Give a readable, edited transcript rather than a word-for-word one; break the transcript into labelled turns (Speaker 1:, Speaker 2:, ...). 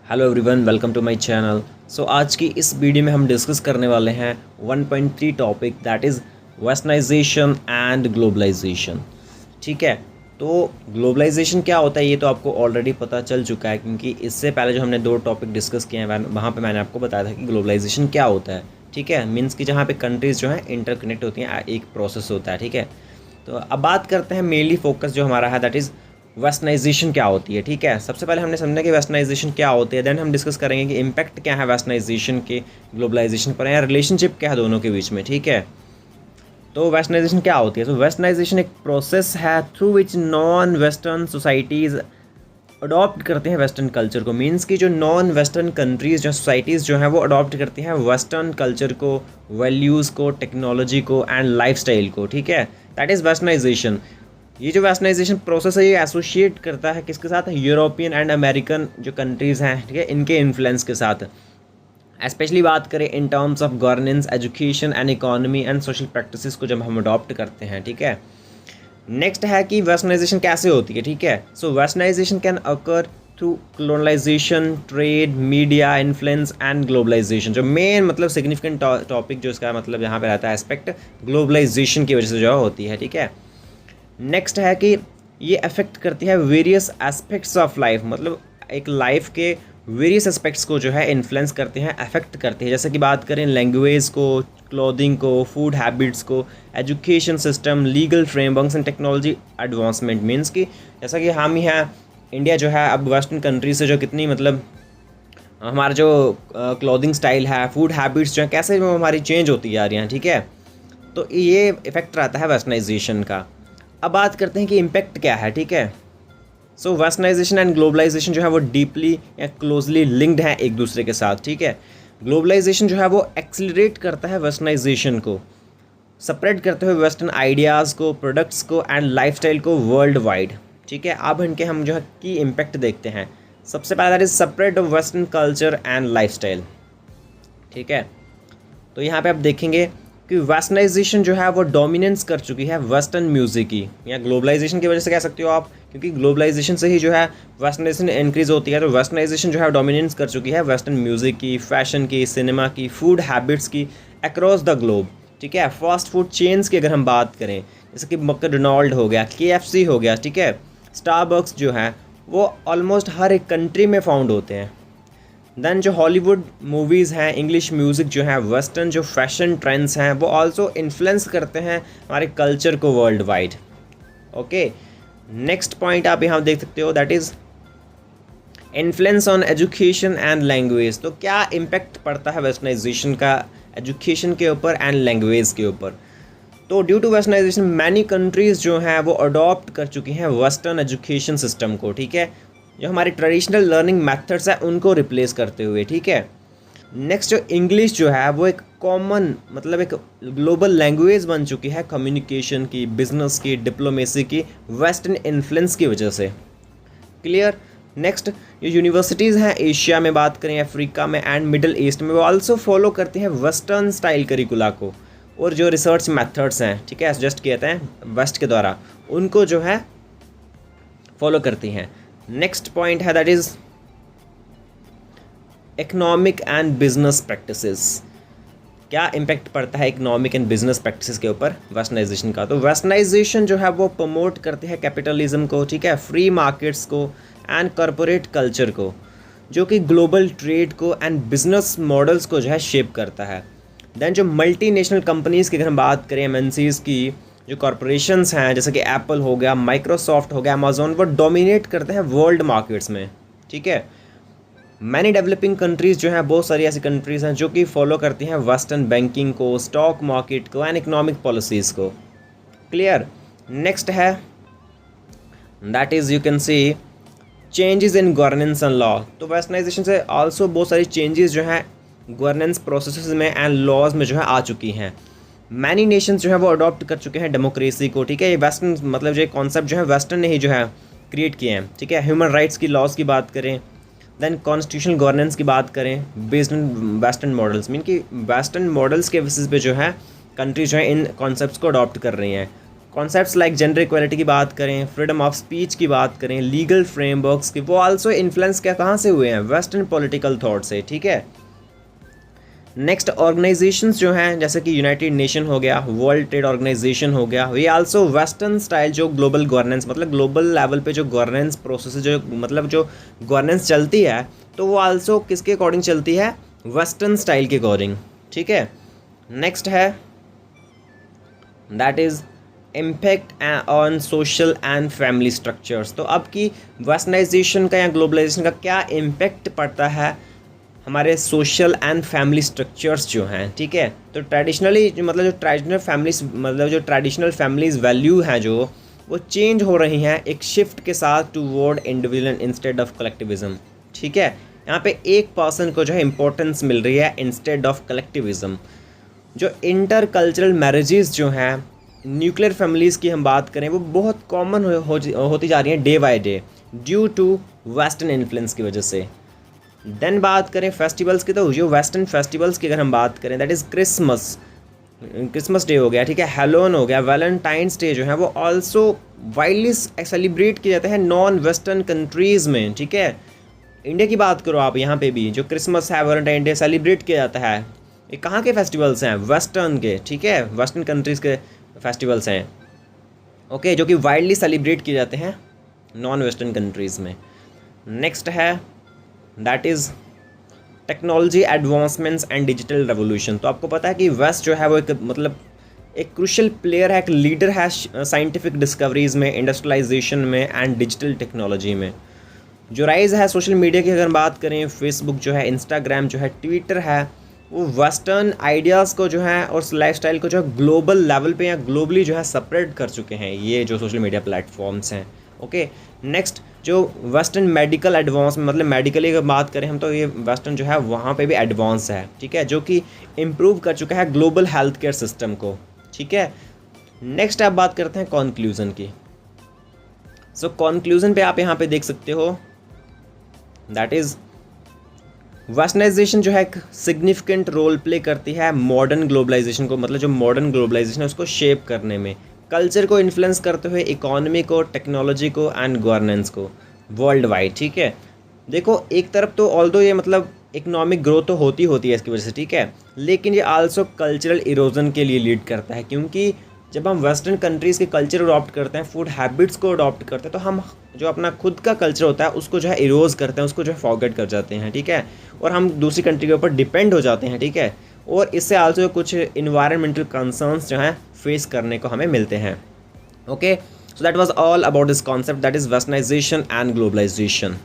Speaker 1: Hello everyone, welcome to my channel. आज की इस वीडियो में हम डिस्कस करने वाले हैं 1.3 topic that is westernisation and globalisation. ठीक है, तो ग्लोबलाइजेशन क्या होता है ये तो आपको ऑलरेडी पता चल चुका है, क्योंकि इससे पहले जो हमने दो टॉपिक डिस्कस किए हैं वहाँ पे मैंने आपको बताया था कि ग्लोबलाइजेशन क्या होता है। ठीक है, मीन्स कि जहाँ पे कंट्रीज़ जो हैं इंटरकनेक्ट होती हैं, एक प्रोसेस होता है। ठीक है, तो अब बात करते हैं मेनली फोकस जो हमारा है दैट इज़ वेस्टर्नाइजेशन क्या होती है। ठीक है, सबसे पहले हमने समझा कि वेस्टर्नाइजेशन क्या होती है, देन हम डिस्कस करेंगे कि इम्पैक्ट क्या है वेस्टर्नाइजेशन के ग्लोबलाइजेशन पर, या रिलेशनशिप क्या है दोनों के बीच में। ठीक है, तो वेस्टर्नाइजेशन क्या होती है। तो वेस्टर्नाइजेशन एक प्रोसेस है through which non western societies adopt करते हैं वेस्टर्न कल्चर को। मीन्स कि जो नॉन वेस्टर्न कंट्रीज़ जो सोसाइटीज़ जो हैं वो अडॉप्ट करती हैं वेस्टर्न कल्चर को, वैल्यूज़ को, टेक्नोलॉजी को एंड लाइफस्टाइल को। ठीक है, दैट इज़ वेस्टर्नाइजेशन। ये जो वेस्टर्नाइजेशन प्रोसेस है ये एसोसिएट करता है किसके साथ, यूरोपियन एंड अमेरिकन जो कंट्रीज़ हैं, ठीक है, इनके इन्फ्लुएंस के साथ। स्पेशली बात करें in terms of governance, education and economy and social practices को जब हम अडॉप्ट करते हैं। ठीक है, नेक्स्ट है कि वेस्टर्नाइजेशन कैसे होती है। ठीक है, so westernisation can occur through colonisation, trade, media influence and globalisation. जो मेन मतलब सिग्निफिकेंट टॉपिक जो इसका मतलब यहाँ पे रहता है एस्पेक्ट, ग्लोबलाइजेशन की वजह से जो होती है। ठीक है, नेक्स्ट है कि ये अफेक्ट करती है वेरियस एस्पेक्ट्स ऑफ लाइफ, मतलब एक लाइफ के वेरियस एस्पेक्ट्स को जो है इन्फ्लुएंस करते हैं, अफेक्ट करते हैं। जैसे कि बात करें लैंग्वेज को, क्लोथिंग को, फूड हैबिट्स को, education system, legal frameworks and technology advancement. Means कि जैसा कि हम ही हैं इंडिया जो है अब वेस्टर्न कंट्री से जो कितनी मतलब हमारा जो क्लोथिंग स्टाइल है, फूड हैबिट्स जो है कैसे वो हमारी चेंज होती जा रही हैं। ठीक है, तो ये इफेक्ट रहता है वेस्टर्नाइजेशन का। अब बात करते हैं कि इम्पैक्ट क्या है। ठीक है, सो वेस्टर्नाइजेशन एंड ग्लोबलाइजेशन जो है वो डीपली या क्लोजली लिंक्ड है एक दूसरे के साथ। ठीक है, ग्लोबलाइजेशन जो है वो एक्सिलरेट करता है वेस्टर्नाइजेशन को, स्प्रेड करते हुए वेस्टर्न आइडियाज़ को, प्रोडक्ट्स को एंड लाइफस्टाइल को वर्ल्ड वाइड। ठीक है, अब इनके हम जो है की इम्पैक्ट देखते हैं। सबसे पहला that is spread of western culture and lifestyle. ठीक है, तो यहाँ पे आप देखेंगे कि वेस्टर्नाइजेशन जो है वो डोमिनेंस कर चुकी है वेस्टर्न म्यूज़िक की, या ग्लोबलाइजेशन की वजह से कह सकते हो आप, क्योंकि ग्लोबलाइजेशन से ही जो है वेस्टर्नाइजेशन इंक्रीज़ होती है। तो वेस्टर्नाइजेशन जो है डोमिनेंस कर चुकी है वेस्टर्न म्यूज़िक की, फैशन की, सिनेमा की, फूड हैबिट्स की अक्रॉस द ग्लोब। ठीक है, फास्ट फूड चेन्स की अगर हम बात करें, जैसे कि मैकडोनाल्ड हो गया, KFC हो गया, ठीक है, स्टारबक्स जो है वो ऑलमोस्ट हर एक कंट्री में फाउंड होते हैं। देन जो हॉलीवुड मूवीज़ हैं, इंग्लिश म्यूज़िक जो है, वेस्टर्न जो फैशन ट्रेंड्स हैं वो आल्सो इन्फ्लुएंस करते हैं हमारे कल्चर को world wide. Okay, next point आप यहाँ देख सकते हो that is influence on education and language. तो क्या इम्पैक्ट पड़ता है वेस्टर्नाइजेशन का एजुकेशन के ऊपर एंड लैंग्वेज के ऊपर। तो due to westernisation many countries जो हैं वो अडॉप्ट कर चुकी हैं वेस्टर्न एजुकेशन सिस्टम को। ठीक है, जो हमारे ट्रेडिशनल लर्निंग मेथड्स हैं उनको रिप्लेस करते हुए। ठीक है, नेक्स्ट जो इंग्लिश जो है वो एक कॉमन मतलब एक ग्लोबल लैंग्वेज बन चुकी है कम्युनिकेशन की, बिजनेस की, डिप्लोमेसी की, वेस्टर्न इन्फ्लुएंस की वजह से। क्लियर। नेक्स्ट जो यूनिवर्सिटीज़ हैं एशिया में बात करें, अफ्रीका में एंड मिडल ईस्ट में, वो आल्सो फॉलो करती हैं वेस्टर्न स्टाइल करिकुला को, और जो रिसर्च मेथड्स हैं, ठीक है, जस्ट कहते हैं वेस्ट के द्वारा, उनको जो है फॉलो करती हैं। नेक्स्ट पॉइंट है that is economic and business practices. क्या इम्पैक्ट पड़ता है इकोनॉमिक एंड बिजनेस प्रैक्टिसेस के ऊपर वेस्टर्नाइजेशन का। तो वेस्टर्नाइजेशन जो है वो प्रमोट करती है कैपिटलिज्म को, ठीक है, फ्री मार्केट्स को एंड कॉरपोरेट कल्चर को, जो कि ग्लोबल ट्रेड को एंड बिजनेस मॉडल्स को जो है शेप करता है। देन जो मल्टीनेशनल कंपनीज़ की अगर हम बात करें, MNCs की, जो कॉरपोरेशंस हैं जैसे कि एप्पल हो गया, माइक्रोसॉफ्ट हो गया, अमेजोन, वो डोमिनेट करते हैं वर्ल्ड मार्केट्स में। ठीक है, मैनी डेवलपिंग कंट्रीज़ जो हैं, बहुत सारी ऐसी कंट्रीज़ हैं जो कि फॉलो करती हैं वेस्टर्न बैंकिंग को, स्टॉक मार्केट को एंड इकोनॉमिक पॉलिसीज़ को। क्लियर। नेक्स्ट है that is you can see changes in governance and law. तो वेस्टर्नाइजेशन से आल्सो बहुत सारी चेंजेस जो हैं गवर्नेंस प्रोसेसेस में एंड लॉज में जो है आ चुकी हैं। मैनी नेशंस जो है वो अडॉप्ट कर चुके हैं डेमोक्रेसी को। ठीक है, ये वेस्टर्न मतलब जो कॉन्सेप्ट जो है वेस्टर्न ने ही जो है क्रिएट किए हैं। ठीक है, ह्यूमन राइट्स की लॉज की बात करें, देन कॉन्स्टिट्यूशनल गवर्नेंस की बात करें based on western models, mean कि वेस्टर्न मॉडल्स के बेसिस पे जो है कंट्रीज जो है इन कॉन्सेप्ट्स को अडॉप्ट कर रही हैं। कॉन्सेप्ट्स लाइक जेंडर इक्वालिटी की बात करें, फ्रीडम ऑफ स्पीच की बात करें, लीगल फ्रेमवर्क्स की, वो आल्सो इन्फ्लुएंस क्या कहाँ से हुए हैं, वेस्टर्न पॉलिटिकल थॉट से, ठीक है। नेक्स्ट ऑर्गेनाइजेशंस जो हैं जैसे कि यूनाइटेड नेशन हो गया, वर्ल्ड ट्रेड ऑर्गेनाइजेशन हो गया, ये आल्सो वेस्टर्न स्टाइल जो ग्लोबल गवर्नेंस, मतलब ग्लोबल लेवल पे जो गवर्नेंस प्रोसेस जो मतलब जो गवर्नेंस चलती है तो वो आल्सो किसके अकॉर्डिंग चलती है, वेस्टर्न स्टाइल के अकॉर्डिंग, ठीक है। नेक्स्ट है that is impact on social and family structures. तो अब की वेस्टर्नाइजेशन का या ग्लोबलाइजेशन का क्या इम्पैक्ट पड़ता है हमारे सोशल एंड फैमिली स्ट्रक्चर्स जो हैं, ठीक है। तो ट्रेडिशनली मतलब जो ट्रेडिशनल फैमिलीज मतलब जो ट्रेडिशनल फैमिलीज वैल्यू हैं जो वो चेंज हो रही हैं एक शिफ्ट के साथ toward individual instead of collectivism, ठीक है। यहाँ पे एक पर्सन को जो है इंपॉर्टेंस मिल रही है इंस्टेड ऑफ कलेक्टिविज्म। जो इंटर कल्चरल मैरिजेस जो हैं, न्यूक्लियर फैमिलीज़ की हम बात करें, वो बहुत कॉमन होती जा रही हैं day by day due to western influence की वजह से। देन बात करें फेस्टिवल्स की, तो जो वेस्टर्न फेस्टिवल्स की अगर हम बात करें दैट इज़ क्रिसमस डे हो गया, ठीक है, हेलोन हो गया, वैलेंटाइंस डे जो है वो आल्सो वाइडली सेलिब्रेट किए जाते हैं नॉन वेस्टर्न कंट्रीज़ में, ठीक है। इंडिया की बात करो आप, यहाँ पे भी जो क्रिसमस है, वैलेंटाइन डे सेलिब्रेट किया जाता है, ये कहाँ के फेस्टिवल्स हैं, वेस्टर्न के, ठीक है, वेस्टर्न कंट्रीज़ के फेस्टिवल्स हैं, ओके, जो कि वाइडली सेलिब्रेट किए जाते हैं नॉन वेस्टर्न कंट्रीज़ में। नेक्स्ट है that is technology advancements and digital revolution. तो आपको पता है कि वेस्ट जो है वो एक मतलब एक क्रूशियल प्लेयर है, एक लीडर है साइंटिफिक डिस्कवरीज़ में, इंडस्ट्रियलाइजेशन में एंड डिजिटल टेक्नोलॉजी में। जो राइज़ है सोशल मीडिया की अगर बात करें, फेसबुक जो है, इंस्टाग्राम जो है, ट्विटर है, वो वेस्टर्न आइडियाज़ को जो है और लाइफस्टाइल को जो है ग्लोबल लेवल पे या ग्लोबली जो है सेपरेट कर चुके हैं ये जो सोशल मीडिया प्लेटफॉर्म्स हैं, ओके। नेक्स्ट जो वेस्टर्न मेडिकल एडवांस मतलब मेडिकली अगर बात करें हम, तो ये वेस्टर्न जो है वहाँ पे भी एडवांस है, ठीक है, जो कि इम्प्रूव कर चुका है ग्लोबल हेल्थ केयर सिस्टम को, ठीक है। नेक्स्ट आप बात करते हैं कॉन्क्लूज़न की। सो कॉन्क्लूज़न पे आप यहाँ पे देख सकते हो दैट इज़ वेस्टर्नाइजेशन जो है एक सिग्निफिकेंट रोल प्ले करती है मॉडर्न ग्लोबलाइजेशन को, मतलब जो मॉडर्न ग्लोबलाइजेशन है उसको शेप करने में, कल्चर को इन्फ्लुएंस करते हुए इकोनॉमी को, टेक्नोलॉजी को एंड गवर्नेंस को वर्ल्ड वाइड, ठीक है। देखो एक तरफ तो ऑल्दो ये मतलब इकोनॉमिक ग्रोथ तो होती है इसकी वजह से, ठीक है, लेकिन ये आल्सो कल्चरल इरोजन के लिए लीड करता है, क्योंकि जब हम वेस्टर्न कंट्रीज़ के कल्चर अडॉप्ट करते हैं, फूड हैबिट्स को अडॉप्ट करते हैं, तो हम जो अपना खुद का कल्चर होता है उसको जो है इरोज करते हैं, उसको जो है फॉरगेट कर जाते हैं, ठीक है, और हम दूसरी कंट्री के ऊपर डिपेंड हो जाते हैं, ठीक है। और इससे आल्सो कुछ इन्वायरमेंटल कंसर्न्स जो हैं फेस करने को हमें मिलते हैं, okay. So that was all about this concept that is westernisation and globalisation.